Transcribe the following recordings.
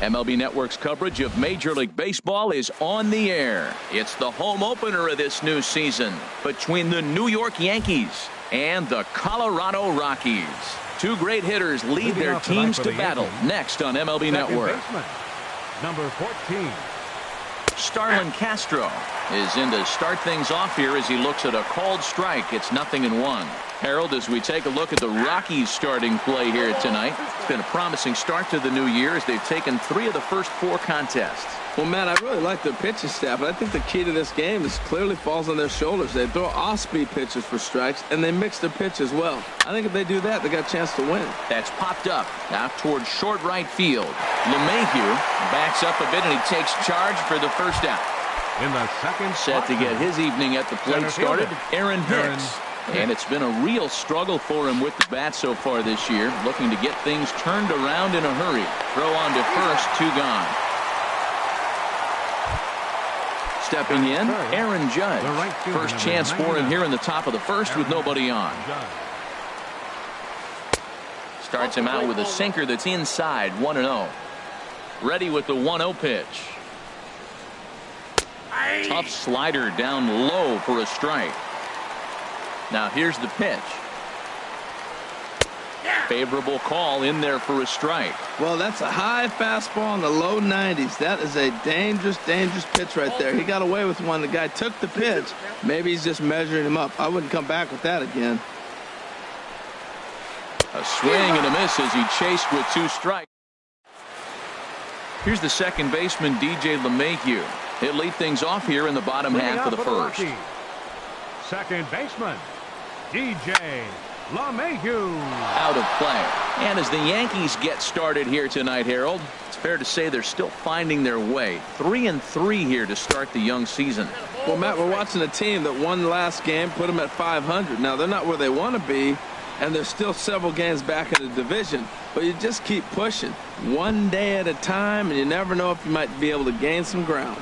MLB Network's coverage of Major League Baseball is on the air. It's the home opener of this new season between the New York Yankees and the Colorado Rockies. Two great hitters lead their teams to battle next on MLB Network. Number 14. Starlin Castro is in to start things off here as he looks at a called strike. It's 0-1. Harold, as we take a look at the Rockies starting play here tonight, it's been a promising start to the new year as they've taken 3 of the first 4 contests. Well, Matt, I really like their pitching staff, but I think the key to this game is clearly falls on their shoulders. They throw off-speed pitches for strikes, and they mix their pitch as well. I think if they do that, they got a chance to win. That's popped up out towards short right field. LeMahieu backs up a bit, and he takes charge for the first out. In the second set to get his evening at the plate started, Aaron Hicks. And it's been a real struggle for him with the bat so far this year, looking to get things turned around in a hurry. Throw on to first, 2 gone. Stepping in, Aaron Judge. First chance for him here in the top of the first with nobody on. Starts him out with a sinker that's inside, 1-0. Ready with the 1-0 pitch. Tough slider down low for a strike. Now here's the pitch. Favorable call in there for a strike. Well, that's a high fastball in the low 90s. That is a dangerous pitch right there. He got away with one. The guy took the pitch. Maybe he's just measuring him up. I wouldn't come back with that again. A swing and a miss as he chased with 2 strikes. Here's the second baseman, DJ LeMahieu. He'll lead things off here in the bottom half of the first. Second baseman, DJ LeMahieu. Out of play. And as the Yankees get started here tonight, Harold, it's fair to say they're still finding their way. 3-3 here to start the young season. Well, Matt, we're watching a team that won last game, put them at 500. Now, they're not where they want to be, and they're still several games back in the division. But you just keep pushing one day at a time, and you never know if you might be able to gain some ground.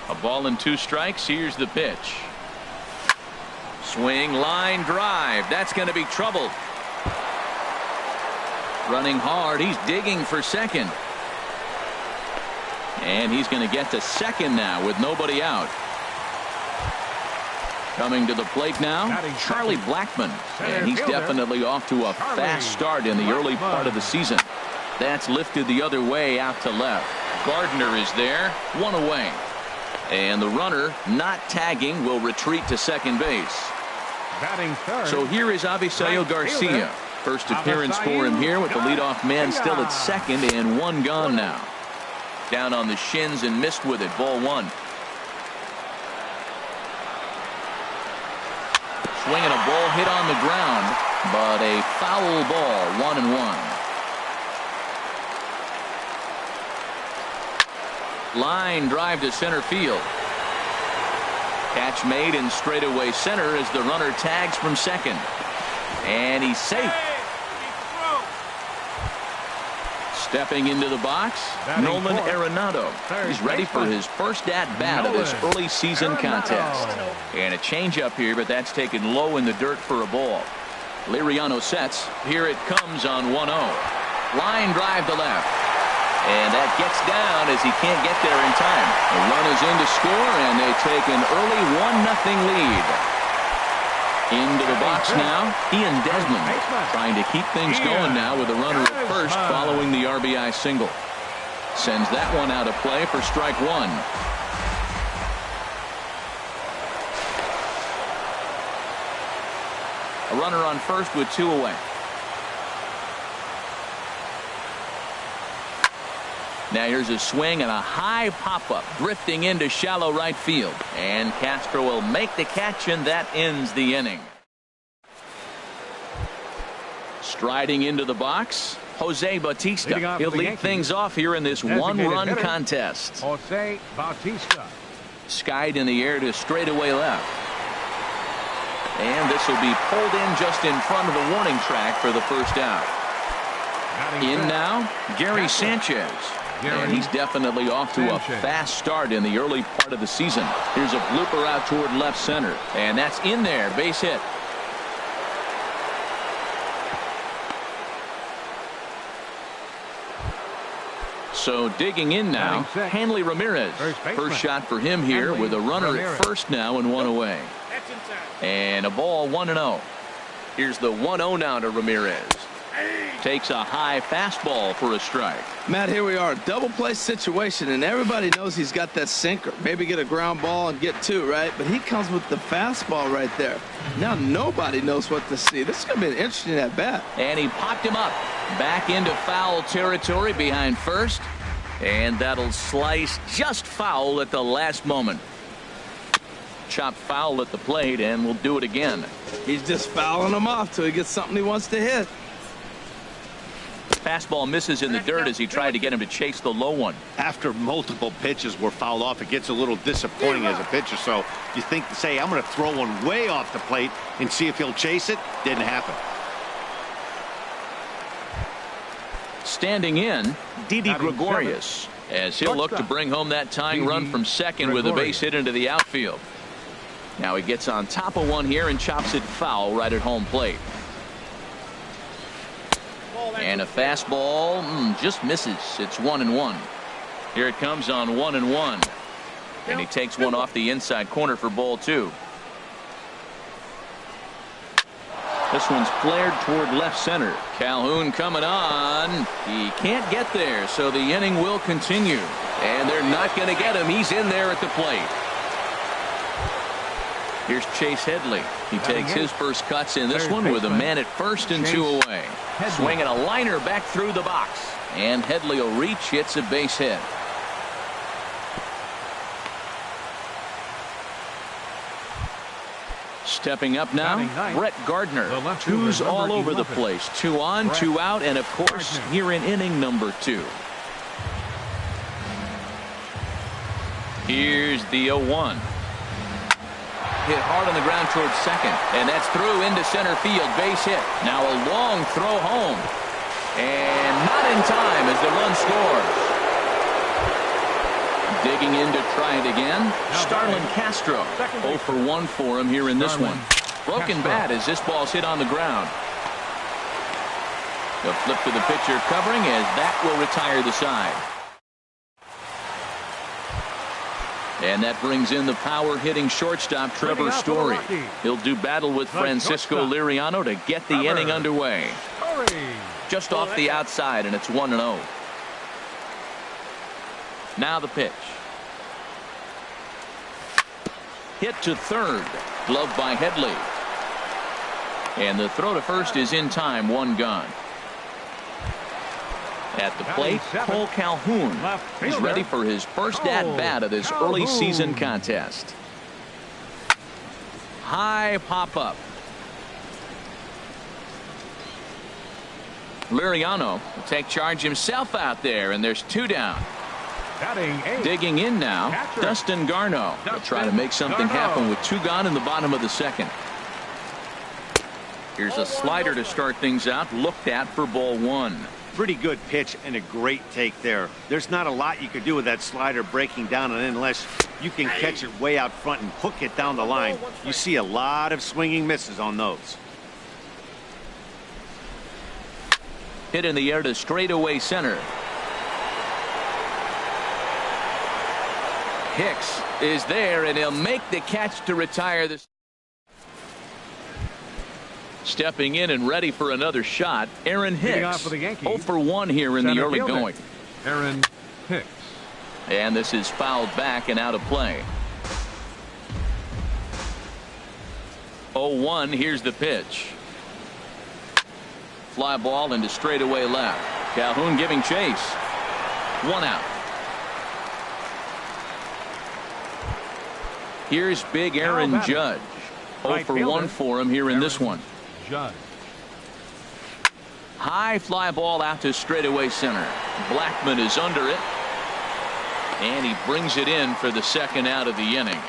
A ball and 2 strikes. Here's the pitch. Swing, line drive. That's going to be trouble. Running hard. He's digging for second. And he's going to get to second now with nobody out. Coming to the plate now, Charlie Blackmon. And he's definitely off to a fast start in the early part of the season. That's lifted the other way out to left. Gardner is there. 1 away. And the runner, not tagging, will retreat to second base. So here is Avisail Garcia. First appearance for him here with the leadoff man still at second and 1 gone now. Down on the shins and missed with it. Ball 1. Swinging a ball hit on the ground, but a foul ball. 1-1. Line drive to center field. Catch made in straightaway center as the runner tags from second. And he's safe. Stepping into the box, Nolan Arenado. He's ready for his first at-bat of this early season contest. And a changeup here, but that's taken low in the dirt for a ball. Liriano sets. Here it comes on 1-0. Line drive to left. And that gets down as he can't get there in time. The run is in to score, and they take an early 1-0 lead. Into the box now, Ian Desmond trying to keep things going now with a runner at first following the RBI single. Sends that one out of play for strike 1. A runner on first with 2 away. Now here's a swing and a high pop-up drifting into shallow right field. And Castro will make the catch, and that ends the inning. Striding into the box, Jose Bautista. He'll lead things off here in this one-run contest. Jose Bautista. Skied in the air to straightaway left. And this will be pulled in just in front of the warning track for the first out. In now, Gary Sanchez. And he's definitely off to a fast start in the early part of the season. Here's a blooper out toward left center. And that's in there. Base hit. So digging in now, Hanley Ramirez. First shot for him here with a runner at first now and one away. And a ball 1-0. Here's the 1-0 now to Ramirez. Takes a high fastball for a strike. Matt, here we are, double play situation, and everybody knows he's got that sinker. Maybe get a ground ball and get two, right? But he comes with the fastball right there. Now nobody knows what to see. This is going to be an interesting at bat. And he popped him up. Back into foul territory behind first. And that'll slice just foul at the last moment. Chop foul at the plate, and we'll do it again. He's just fouling him off till he gets something he wants to hit. Fastball misses in the dirt as he tried to get him to chase the low one. After multiple pitches were fouled off, it gets a little disappointing as a pitcher. So you think to say, I'm going to throw one way off the plate and see if he'll chase it. Didn't happen. Standing in, Didi Gregorius, as he'll look to bring home that tying run from second with a base hit into the outfield. Now he gets on top of one here and chops it foul right at home plate. And a fastball just misses. It's 1-1. Here it comes on 1-1. And he takes one off the inside corner for ball two. This one's flared toward left center. Calhoun coming on. He can't get there, so the inning will continue. And they're not going to get him. He's in there at the plate. Here's Chase Headley. He takes his first cuts in this one with a man at first and two away. Swinging a liner back through the box. And Headley will reach, hits a base hit. Stepping up now, Brett Gardner. Two's all over the place. 2 on, 2 out, and of course here in inning number 2. Here's the 0-1. Hit hard on the ground towards second, and that's through into center field. Base hit. Now a long throw home, and not in time as the run scores. Digging in to try it again, Starlin Castro. 0 for 1 for him here in this one. Broken bat as this ball's hit on the ground. The flip to the pitcher covering as that will retire the side. And that brings in the power-hitting shortstop, Trevor Story. He'll do battle with Francisco Liriano to get the inning underway. Just off the outside, and it's 1-0. Now the pitch. Hit to third. Gloved by Headley. And the throw to first is in time. One gone. At the plate, Cole Calhoun. He's ready for his first at-bat of this early season contest. High pop-up. Liriano will take charge himself out there, and there's 2 down. Digging in now, Dustin Garneau. He'll try to make something happen with 2 gone in the bottom of the second. Here's a slider to start things out, looked at for ball 1. Pretty good pitch and a great take there. There's not a lot you could do with that slider breaking down, and unless you can catch it way out front and hook it down the line, you see a lot of swinging misses on those. Hit in the air to straightaway center. Hicks is there, and he'll make the catch to retire this. Stepping in and ready for another shot, Aaron Hicks. 0 for 1 here in the early going. Aaron Hicks. And this is fouled back and out of play. 0-1. Here's the pitch. Fly ball into straightaway left. Calhoun giving chase. 1 out. Here's big Aaron Judge. 0 for 1 for him here in this one. Judge. High fly ball out to straightaway center. Blackman is under it. And he brings it in for the second out of the inning.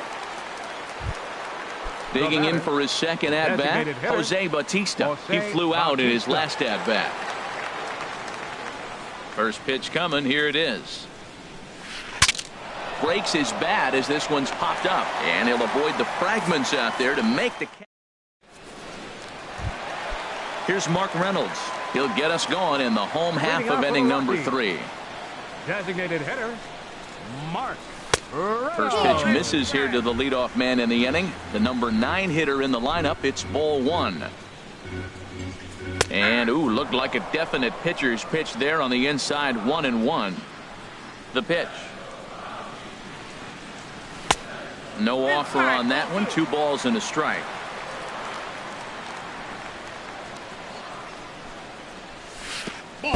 Digging in for his second at-bat, Jose Bautista. He flew out in his last at-bat. First pitch coming. Here it is. Breaks his bat as this one's popped up. And he'll avoid the fragments out there to make the catch. Here's Mark Reynolds. He'll get us going in the home half of inning number 3. Designated hitter, Mark. First pitch misses here to the leadoff man in the inning. The number 9 hitter in the lineup. It's ball 1. And looked like a definite pitcher's pitch there on the inside. 1-1. The pitch. No offer on that one. 2 balls and a strike.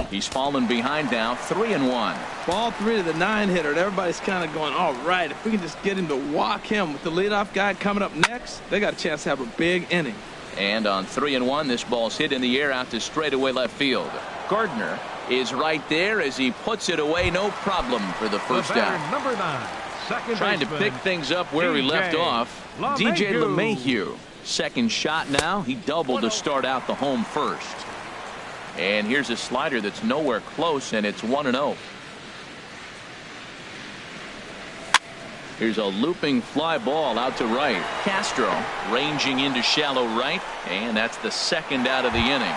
He's fallen behind now. 3-1. Ball 3 to the 9 hitter. And everybody's kind of going, all right, if we can just get him to walk him with the leadoff guy coming up next, they got a chance to have a big inning. And on 3-1, this ball's hit in the air out to straightaway left field. Gardner is right there as he puts it away. No problem for the first down. Number 9, second Trying to baseman, pick things up where he left off. DJ LeMahieu. Second shot now. He doubled to start out the home first. And here's a slider that's nowhere close, and it's 1-0. Here's a looping fly ball out to right. Castro ranging into shallow right, and that's the second out of the inning.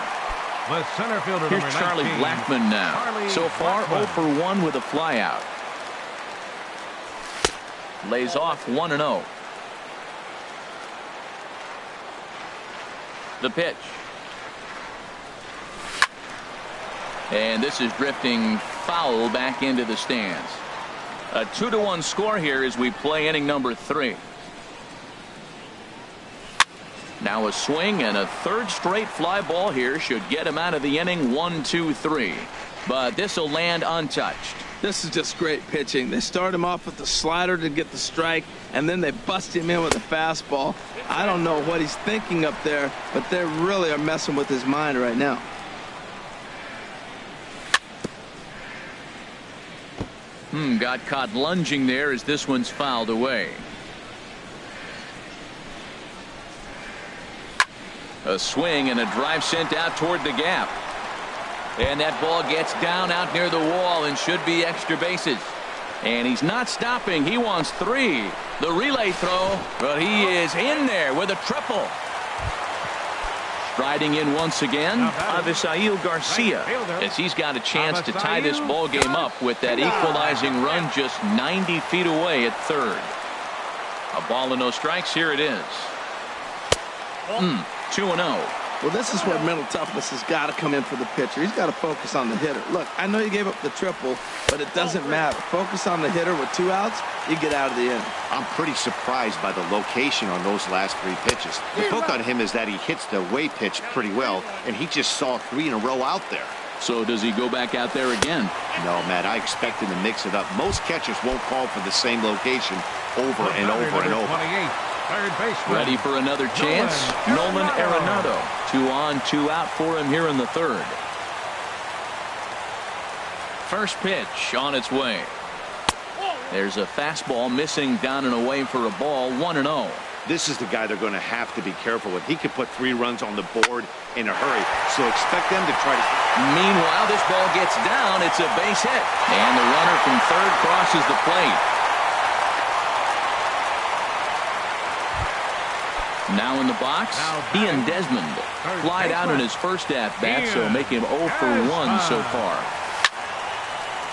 The center fielder, Here's number Charlie 19, Blackmon now. Charlie So far, Blackmon. 0 for 1 with a fly out. Lays off 1-0. The pitch. And this is drifting foul back into the stands. A 2-1 score here as we play inning number 3. Now a swing and a third straight fly ball here should get him out of the inning. 1-2-3. But this will land untouched. This is just great pitching. They start him off with the slider to get the strike, and then they bust him in with a fastball. I don't know what he's thinking up there, but they really are messing with his mind right now. Got caught lunging there as this one's fouled away. A swing and a drive sent out toward the gap. And that ball gets down out near the wall and should be extra bases. And he's not stopping. He wants 3. The relay throw, but he is in there with a triple. Striding in once again, Avisail Garcia, as he's got a chance to tie this ball game up with that equalizing run just 90 feet away at third. A ball and no strikes. Here it is. 2-0. Well, this is where mental toughness has got to come in for the pitcher. He's got to focus on the hitter. Look, I know you gave up the triple, but it doesn't matter. Focus on the hitter with 2 outs, you get out of the inning. I'm pretty surprised by the location on those last 3 pitches. The book on him is that he hits the away pitch pretty well, and he just saw 3 in a row out there. So does he go back out there again? No, Matt, I expect him to mix it up. Most catchers won't call for the same location over and over and over. 28, third baseman. Ready for another chance? Nolan Arenado. 2 on, 2 out for him here in the third. First pitch on its way. There's a fastball missing down and away for a ball. 1-0. This is the guy they're going to have to be careful with. He could put 3 runs on the board in a hurry, so expect them to try to. Meanwhile, this ball gets down. It's a base hit. And the runner from third crosses the plate. Now in the box, Ian Desmond flied out in his first at-bat, so make him 0 for 1 so far.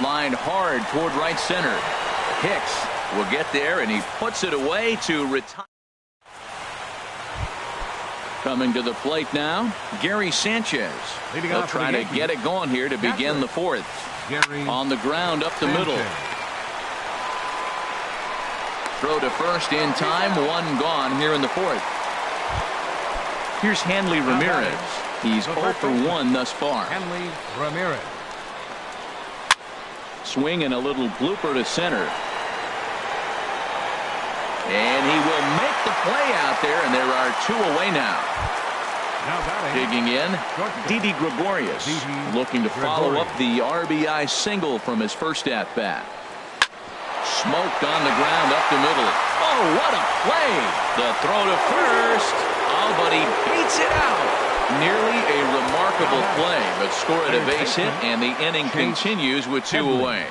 Lined hard toward right center. Hicks will get there, and he puts it away to retire. Coming to the plate now, Gary Sanchez. They'll try to get it going here to begin the 4th. On the ground up the middle. Throw to first in time. 1 gone here in the 4th. Here's Hanley Ramirez. He's 0 for 1 thus far. Hanley Ramirez. Swing and a little blooper to center. And he will make the play out there, and there are 2 away now. Digging in, Didi Gregorius, looking to follow up the RBI single from his first at-bat. Smoked on the ground up the middle. Oh, what a play! The throw to first. Oh, but he beats it out. Nearly a remarkable play, but scored a base hit, and the inning continues with 2 away.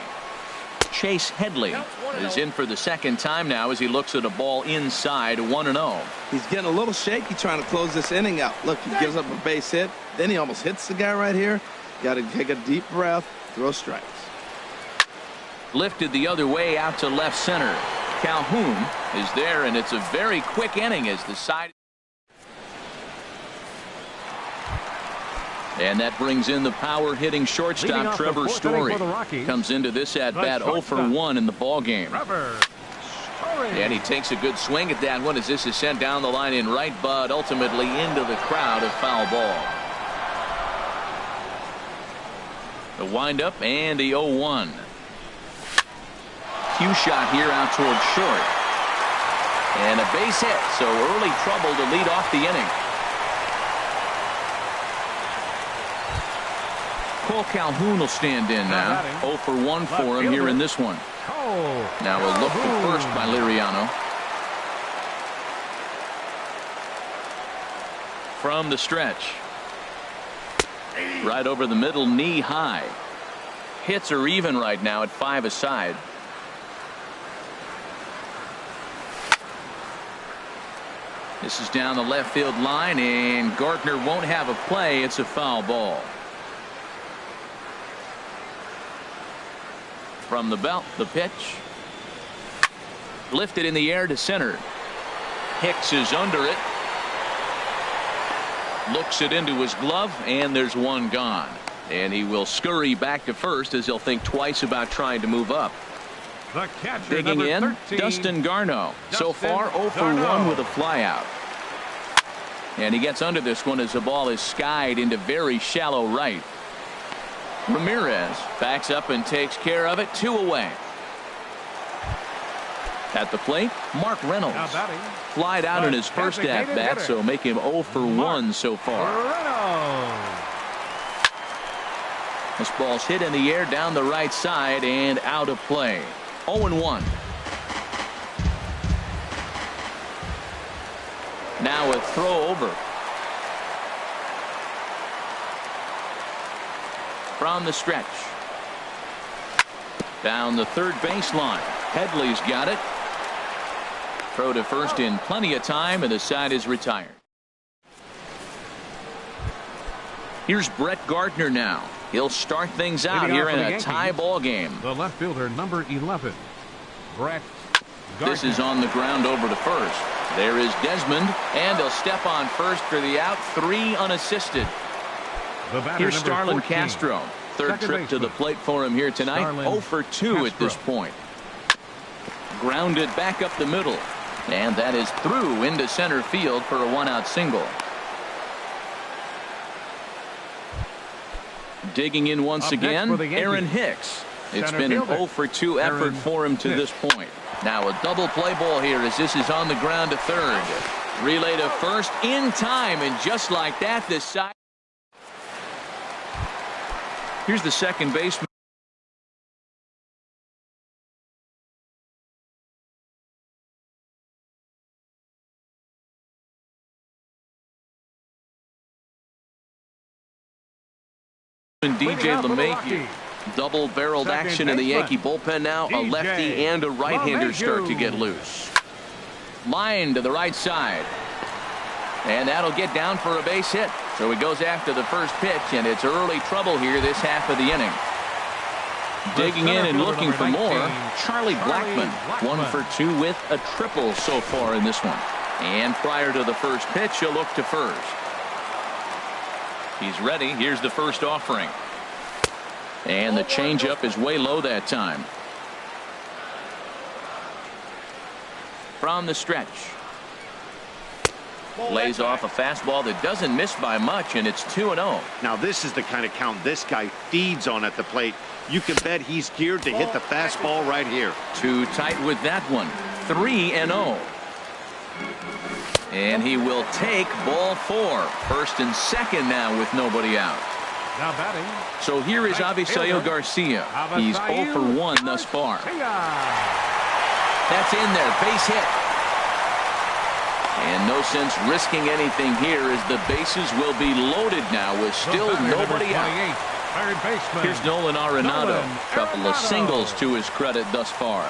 Chase Headley is in for the second time now as he looks at a ball inside. 1-0. He's getting a little shaky trying to close this inning out. Look, he gives up a base hit. Then he almost hits the guy right here. Got to take a deep breath, throw strikes. Lifted the other way out to left center. Calhoun is there, and it's a very quick inning as the side. And that brings in the power-hitting shortstop Trevor Story. Comes into this at-bat 0 for 1 in the ballgame. And he takes a good swing at that one as this is sent down the line in right, but ultimately into the crowd, a foul ball. The windup and the 0-1. Cue shot here out towards short. And a base hit, so early trouble to lead off the inning. Cole Calhoun will stand in now. 0 for 1 for him here in this one. Now a look to first by Liriano. From the stretch. Right over the middle, knee high. Hits are even right now at 5 aside. This is down the left field line, and Gardner won't have a play. It's a foul ball. From the belt, the pitch. Lifted in the air to center. Hicks is under it. Looks it into his glove, and there's one gone. And he will scurry back to first as he'll think twice about trying to move up. The catcher, digging in, 13, Dustin Garneau. So far 0 for 1 with a flyout. And he gets under this one as the ball is skied into very shallow right. Ramirez backs up and takes care of it. 2 away. At the plate, Mark Reynolds. Flied out in his first at-bat, so make him 0 for 1 so far. This ball's hit in the air down the right side and out of play. 0-1. Now a throw over. From the stretch. Down the third baseline. Headley's got it. Throw to first in plenty of time, and the side is retired. Here's Brett Gardner now. He'll start things out here in a tie ball game. The left fielder, number 11, Brett Gardner. This is on the ground over to first. There is Desmond, and he'll step on first for the out. 3 unassisted. Here's Starlin Castro. Third trip to the plate for him here tonight. 0 for 2 at this point. Grounded back up the middle. And that is through into center field for a 1-out single. Digging in once again, Aaron Hicks. It's been an 0 for 2 effort for him to this point. Now a double play ball here as this is on the ground to third. Relay to first in time, and just like that, this side. Here's the second baseman. DJ LeMahieu. Double-barreled action in the Yankee bullpen now. A lefty and a right-hander start to get loose. Line to the right side. And that'll get down for a base hit. So he goes after the first pitch, and it's early trouble here this half of the inning. Digging in and looking for more, Charlie Blackmon. 1 for 2 with a triple so far in this one. And prior to the first pitch, he'll look to first. He's ready. Here's the first offering. And the changeup is way low that time. From the stretch. Lays off a fastball that doesn't miss by much, and it's 2-0. Now this is the kind of count this guy feeds on at the plate. You can bet he's geared to hit the fastball right here. Too tight with that one. 3-0. And he will take ball 4. First and second now with nobody out. Now batting. So here is Avisail Garcia. He's 0 for 1 thus far. That's in there. Base hit. And no sense risking anything here as the bases will be loaded now with still nobody out. Here's Nolan Arenado. Couple of singles to his credit thus far.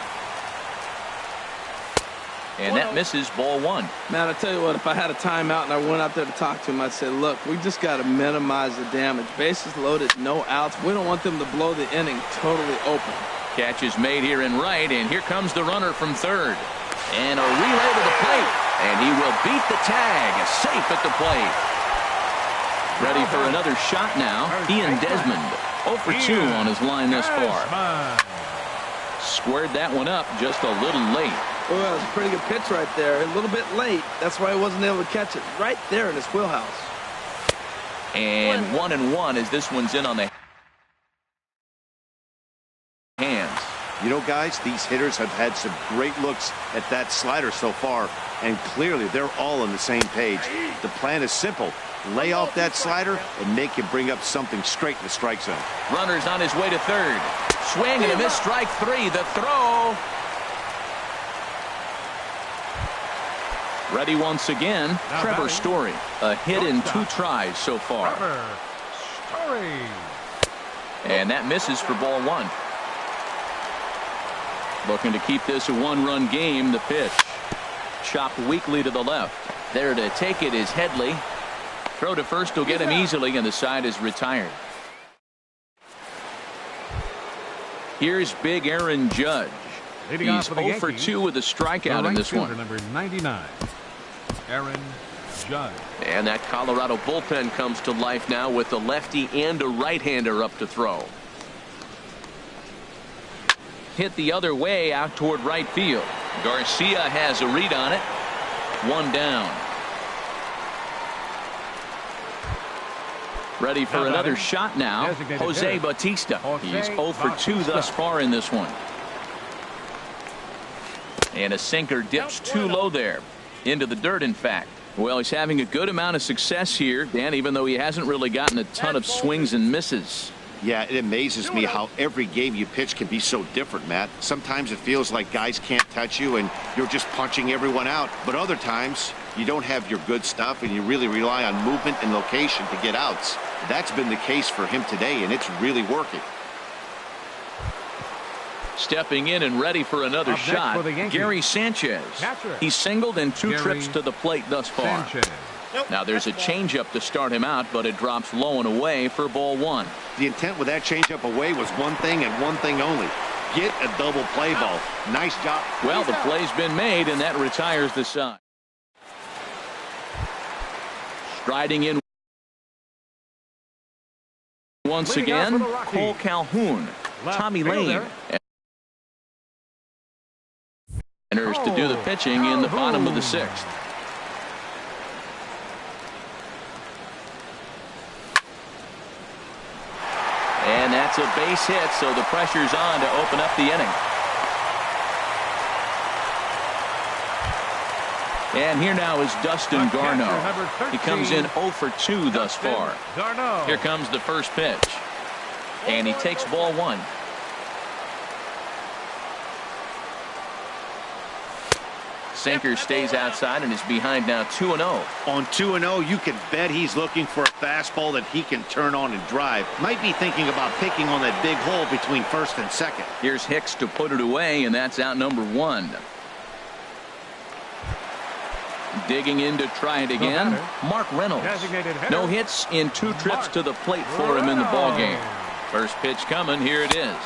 And that misses, ball 1. Man, I tell you what, if I had a timeout and I went out there to talk to him, I'd say, look, we just got to minimize the damage. Bases loaded, no outs. We don't want them to blow the inning totally open. Catch is made here in right, and here comes the runner from third. And a relay to the plate, and he will beat the tag, safe at the plate. Ready for another shot now, Ian Desmond. 0 for 2 on his line thus far. Squared that one up just a little late. Well, that was a pretty good pitch right there. A little bit late. That's why he wasn't able to catch it right there in his wheelhouse. And 1-1 as this one's in on the hands. You know, guys, these hitters have had some great looks at that slider so far, and clearly they're all on the same page. The plan is simple. Lay off that slider and make him bring up something straight in the strike zone. Runner's on his way to third. Swing and a miss, strike 3. The throw. Ready once again, Trevor Story. A hit in 2 tries so far. And that misses for ball 1. Looking to keep this a 1-run game. The pitch. Chopped weakly to the left. There to take it is Headley. Throw to first will get him easily, and the side is retired. Here's big Aaron Judge. He's 0 for 2 with a strikeout in this one. Number 99, Aaron Judge. And that Colorado bullpen comes to life now with a lefty and a right-hander up to throw. Hit the other way out toward right field. Garcia has a read on it. 1 down. Ready for another shot now. Jose Bautista. He's 0 for 2 thus far in this one. And a sinker dips too low there. Into the dirt, in fact. Well, he's having a good amount of success here, Dan, even though he hasn't really gotten a ton of swings and misses. Yeah, it amazes me how every game you pitch can be so different, Matt. Sometimes it feels like guys can't touch you and you're just punching everyone out. But other times, you don't have your good stuff and you really rely on movement and location to get outs. That's been the case for him today, and it's really working. Stepping in and ready for another shot, Gary Sanchez. He's singled in 2 trips to the plate thus far. Now there's a changeup to start him out, but it drops low and away for ball 1. The intent with that changeup away was one thing and one thing only. Get a double play ball. Nice job. Well, the play's been made, and that retires the side. Striding in once again, Cole Calhoun, Tommy Lane. Enters to do the pitching in the bottom of the 6th. And that's a base hit, so the pressure's on to open up the inning. And here now is Dustin Garneau. He comes in 0 for 2 thus far. Here comes the first pitch. And he takes ball 1. Sinker stays outside and is behind now 2-0. On 2-0, you can bet he's looking for a fastball that he can turn on and drive. Might be thinking about picking on that big hole between first and second. Here's Hicks to put it away, and that's out number 1. Digging in to try it again, Mark Reynolds. No hits in 2 trips to the plate for him in the ballgame. First pitch coming, here it is.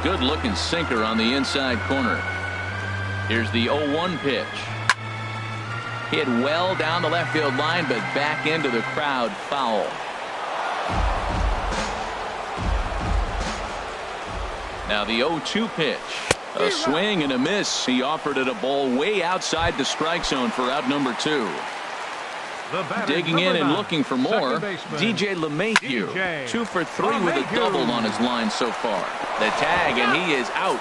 Good looking sinker on the inside corner. Here's the 0-1 pitch. Hit well down the left field line, but back into the crowd, foul. Now the 0-2 pitch. A swing and a miss. He offered it a ball way outside the strike zone for out number 2. Digging in and looking for more, DJ LeMahieu. 2 for 3 with a double on his line so far. The tag, and he is out.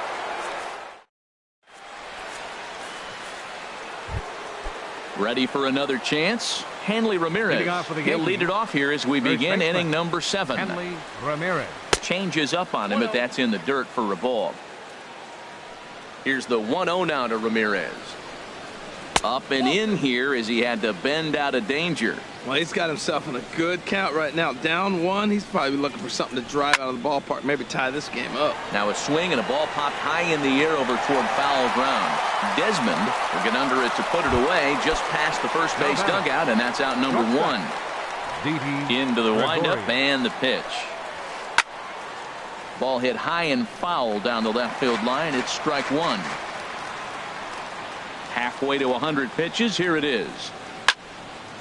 Ready for another chance? Hanley Ramirez. He'll lead it off here as we begin inning number 7. Hanley Ramirez. Changes up on him, but that's in the dirt for a ball. Here's the 1-0 now to Ramirez. Up and in here as he had to bend out of danger. Well, he's got himself in a good count right now. Down 1, he's probably looking for something to drive out of the ballpark, maybe tie this game up. Now a swing and a ball popped high in the air over toward foul ground. Desmond will get under it to put it away just past the first base dugout, and that's out number 1. Into the windup and the pitch. Ball hit high and foul down the left field line. It's strike one. Halfway to 100 pitches. Here it is.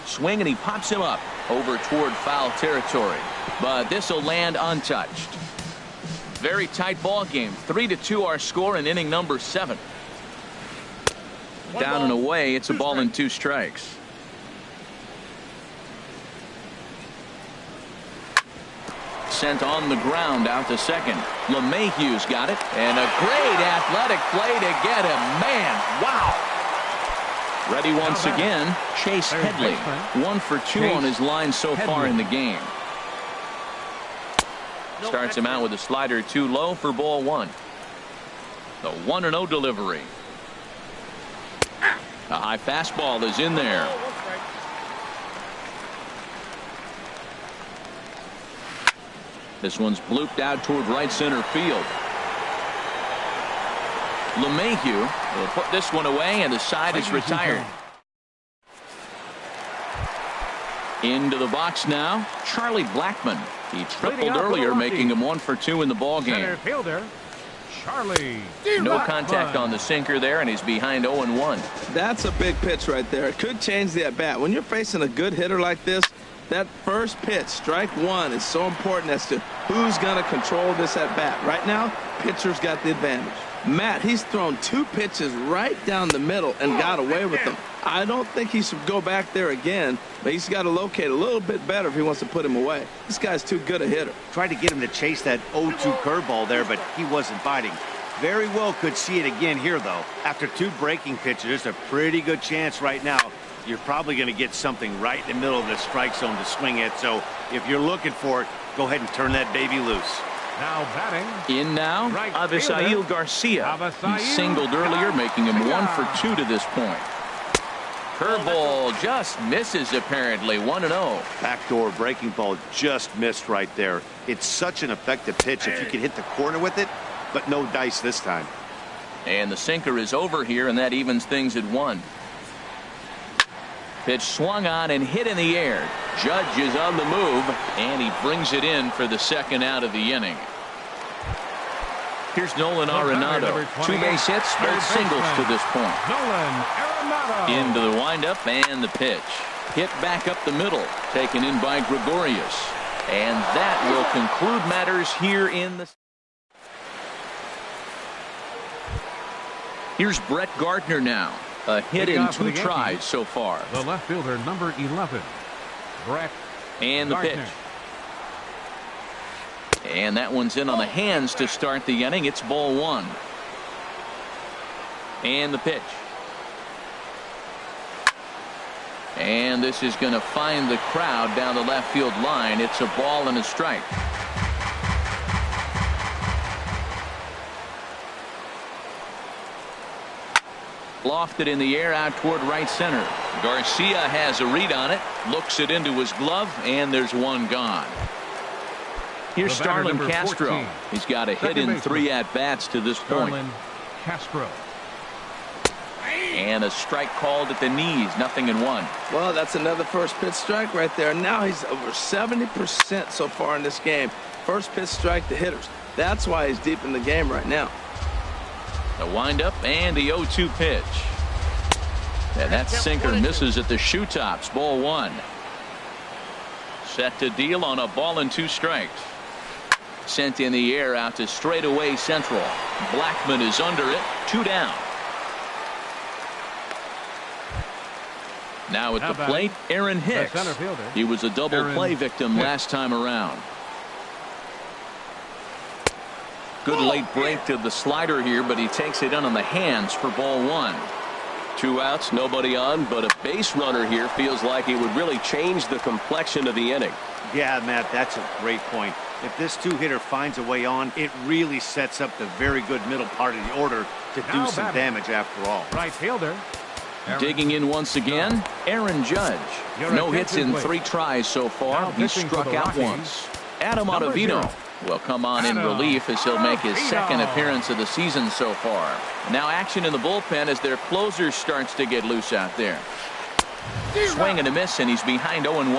Swing, and he pops him up over toward foul territory. But this will land untouched. Very tight ball game. 3-2 our score in inning number 7. Down and away. It's a ball and 2 strikes. Sent on the ground out to second. LeMahieu's got it, and a great athletic play to get him. Man, wow. Ready once again, Chase Headley. 1 for 2 on his line so far in the game. Starts him out with a slider too low for ball 1. The 1-0 delivery. A high fastball is in there. This one's blooped out toward right center field. LeMahieu will put this one away, and the side is retired. Into the box now, Charlie Blackmon. He tripled earlier, making him 1 for 2 in the ball game. Center fielder, Charlie. No contact on the sinker there, and he's behind 0-1. That's a big pitch right there. It could change the at-bat. When you're facing a good hitter like this, that first pitch, strike 1, is so important as to who's going to control this at-bat. Right now, pitcher's got the advantage. Matt, he's thrown 2 pitches right down the middle and got away with them. I don't think he should go back there again, but he's got to locate a little bit better if he wants to put him away. This guy's too good a hitter. Tried to get him to chase that 0-2 curveball there, but he wasn't biting. Very well could see it again here, though. After 2 breaking pitches, there's a pretty good chance right now you're probably going to get something right in the middle of the strike zone to swing at. So if you're looking for it, go ahead and turn that baby loose. Now batting. In now, Right Avisail Garcia. Avisail He singled earlier, making him 1 for 2 to this point. Curveball just misses, apparently. 1-0. Backdoor breaking ball just missed right there. It's such an effective pitch if you can hit the corner with it, but no dice this time. And the sinker is over here, and that evens things at 1. Pitch swung on and hit in the air. Judge is on the move, and he brings it in for the second out of the inning. Here's Nolan Arenado. 2 base hits, both singles to this point. Nolan Arenado. Into the windup and the pitch. Hit back up the middle, taken in by Gregorius. And that will conclude matters here in the... Here's Brett Gardner now. A hit in 2 tries so far. The left fielder, number 11, Brett And the pitch. And that one's in on the hands to start the inning. It's ball 1. And the pitch. And this is going to find the crowd down the left field line. It's a ball and a strike. Lofted in the air out toward right center. Garcia has a read on it, looks it into his glove, and there's one gone. Here's Starlin Castro. 14. He's got a hit in 3 at-bats to this point. Starlin Castro. And a strike called at the knees, 0-1. Well, that's another first pitch strike right there. Now he's over 70% so far in this game. First pitch strike to hitters. That's why he's deep in the game right now. The windup and the 0-2 pitch. And that sinker misses at the shoe tops. Ball 1. Set to deal on a ball and 2 strikes. Sent in the air out to straightaway central. Blackmon is under it. 2 down. Now at the plate, Aaron Hicks. He was a double play victim last time around. Good late break to the slider here, but he takes it in on the hands for ball 1. 2 outs, nobody on, but a base runner here feels like it would really change the complexion of the inning. Yeah, Matt, that's a great point. If this 2-hitter finds a way on, it really sets up the very good middle part of the order to do some damage after all. Right fielder. Digging in once again, Aaron Judge. No hits in 3 tries so far. He struck out once. Adam Ottavino will come on in relief as he'll make his second appearance of the season so far. Now action in the bullpen as their closer starts to get loose out there. Swing and a miss, and he's behind 0-1.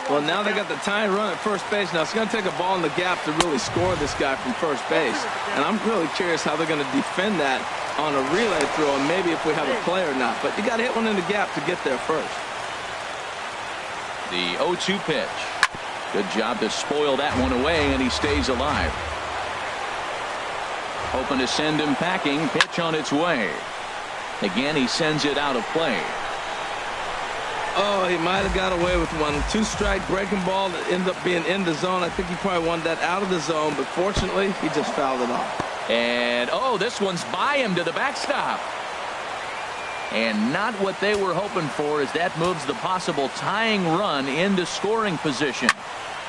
Well, now they got the tying run at first base. Now it's going to take a ball in the gap to really score this guy from first base. And I'm really curious how they're going to defend that on a relay throw, and maybe if we have a play or not. But you got to hit one in the gap to get there first. The 0-2 pitch. Good job to spoil that one away, and he stays alive. Hoping to send him packing. Pitch on its way. Again, he sends it out of play. Oh, he might have got away with one. 2-strike breaking ball that ended up being in the zone. I think he probably wanted that out of the zone, but fortunately, he just fouled it off. And, oh, this one's by him to the backstop. And not what they were hoping for, as that moves the possible tying run into scoring position.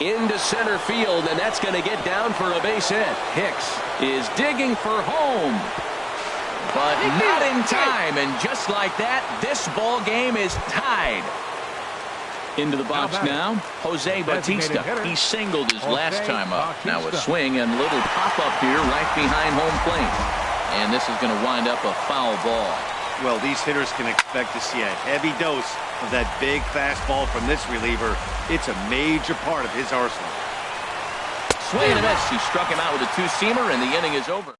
Into center field, and that's going to get down for a base hit. Hicks is digging for home. But not in time, and just like that, this ball game is tied. Into the box now, Jose Bautista. He singled his last time up. Now a swing and little pop-up here right behind home plate. And this is going to wind up a foul ball. Well, these hitters can expect to see a heavy dose of that big fastball from this reliever. It's a major part of his arsenal. Swing and a miss. He struck him out with a two-seamer, and the inning is over.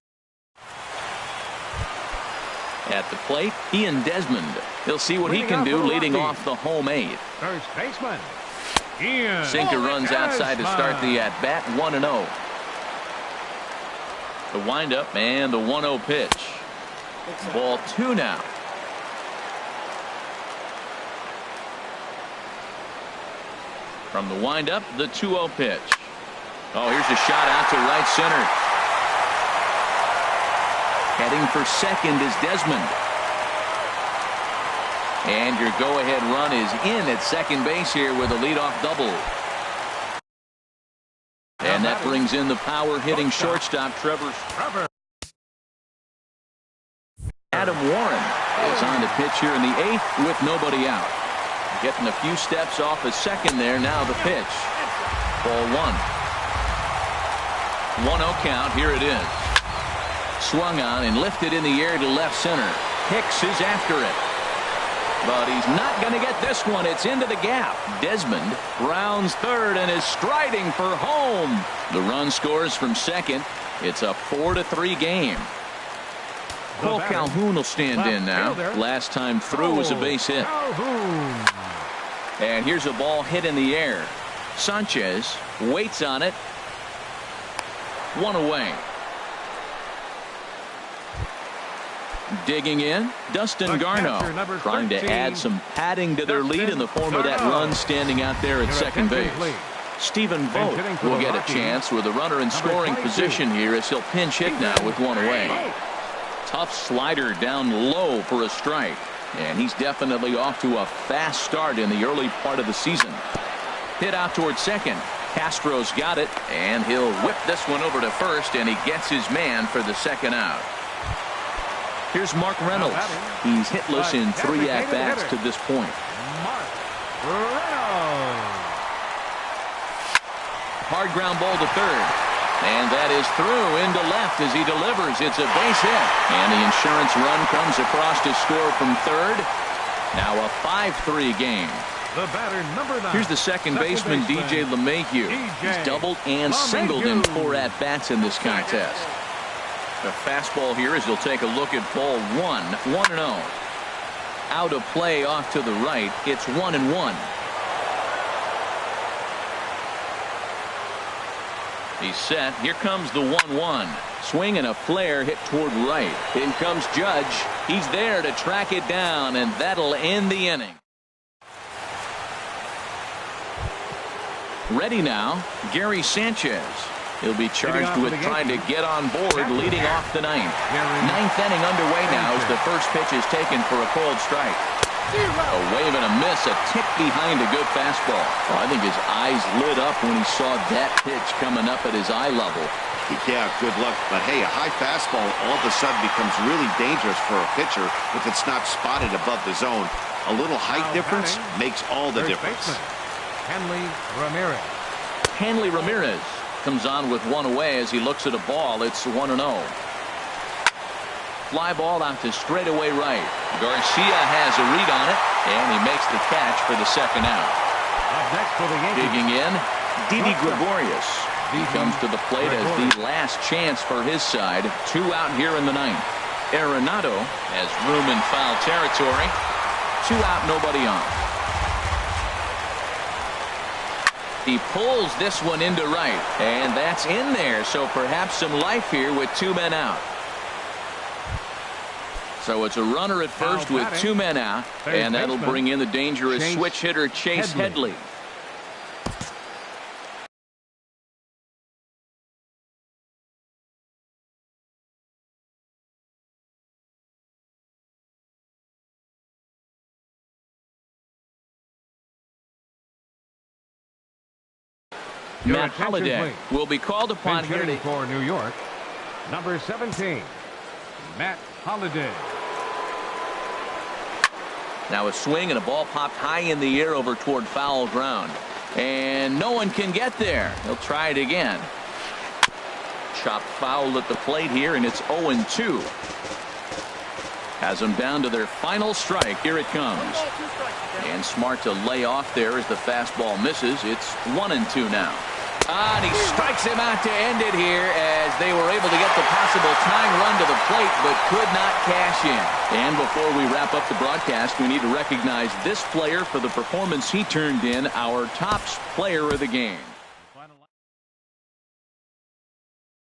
At the plate, Ian Desmond. He'll see what he can do leading off the home 8th. First baseman, Ian. Sinker runs outside to start the at-bat, 1-0. The windup and the 1-0 pitch. Ball 2 now. From the windup, the 2-0 pitch. Oh, here's a shot out to right center. Heading for second is Desmond. And your go-ahead run is in at second base here with a leadoff double. And that brings in the power-hitting shortstop, Trevor. Adam Warren is on the pitch here in the 8th with nobody out. Getting a few steps off at second there. Now the pitch. Ball 1. 1-0 count. Here it is. Swung on and lifted in the air to left center. Hicks is after it. But he's not going to get this one. It's into the gap. Desmond rounds third and is striding for home. The run scores from second. It's a 4-3 game. Cole Calhoun will stand in now. Last time through was a base hit. And here's a ball hit in the air. Sanchez waits on it. One away. Digging in, Dustin Garneau, trying to add some padding to their lead in the form of that run standing out there at second base. Stephen Vogt will get a chance with a runner in scoring position here as he'll pinch hit now with one away. Tough slider down low for a strike. And he's definitely off to a fast start in the early part of the season. Hit out towards second. Castro's got it, and he'll whip this one over to first, and he gets his man for the second out. Here's Mark Reynolds. He's hitless in 3 at-bats to this point. Mark Reynolds. Hard ground ball to third. And that is through into left as he delivers. It's a base hit. And the insurance run comes across to score from third. Now a 5-3 game. The batter, number 9. Here's the second baseman, DJ LeMahieu. He's doubled and singled in 4 at-bats in this contest. The fastball here as he'll take a look at ball 1. 1-0. Out of play off to the right. It's 1-1. He's set. Here comes the 1-1. Swing and a flare hit toward right. In comes Judge. He's there to track it down, and that'll end the inning. Ready now, Gary Sanchez. He'll be charged with trying to get on board leading off the 9th. 9th inning underway now as the first pitch is taken for a cold strike. A wave and a miss, a tick behind a good fastball. Well, I think his eyes lit up when he saw that pitch coming up at his eye level. Yeah, good luck. But hey, a high fastball all of a sudden becomes really dangerous for a pitcher if it's not spotted above the zone. A little height difference makes all the difference. Hanley Ramirez. Hanley Ramirez comes on with one away as he looks at a ball. It's 1-0. Fly ball out to straightaway right. Garcia has a read on it. And he makes the catch for the second out. Up next for the Yankees. Digging in, Didi Gregorius. He comes to the plate as the last chance for his side. 2 out here in the ninth. Arenado has room in foul territory. 2 out, nobody on. He pulls this one into right, and that's in there, so perhaps some life here with 2 men out. So it's a runner at first with 2 men out, and that'll bring in the dangerous switch hitter Chase Headley. Matt Holliday will be called upon here for New York. Number 17, Matt Holliday. Now a swing and a ball popped high in the air over toward foul ground. And no one can get there. He'll try it again. Chopped foul at the plate here, and it's 0-2. Has them down to their final strike. Here it comes. And smart to lay off there as the fastball misses. It's 1-2 now. And he strikes him out to end it here as they were able to get the possible tying run to the plate but could not cash in. And before we wrap up the broadcast, we need to recognize this player for the performance he turned in, our top player of the game.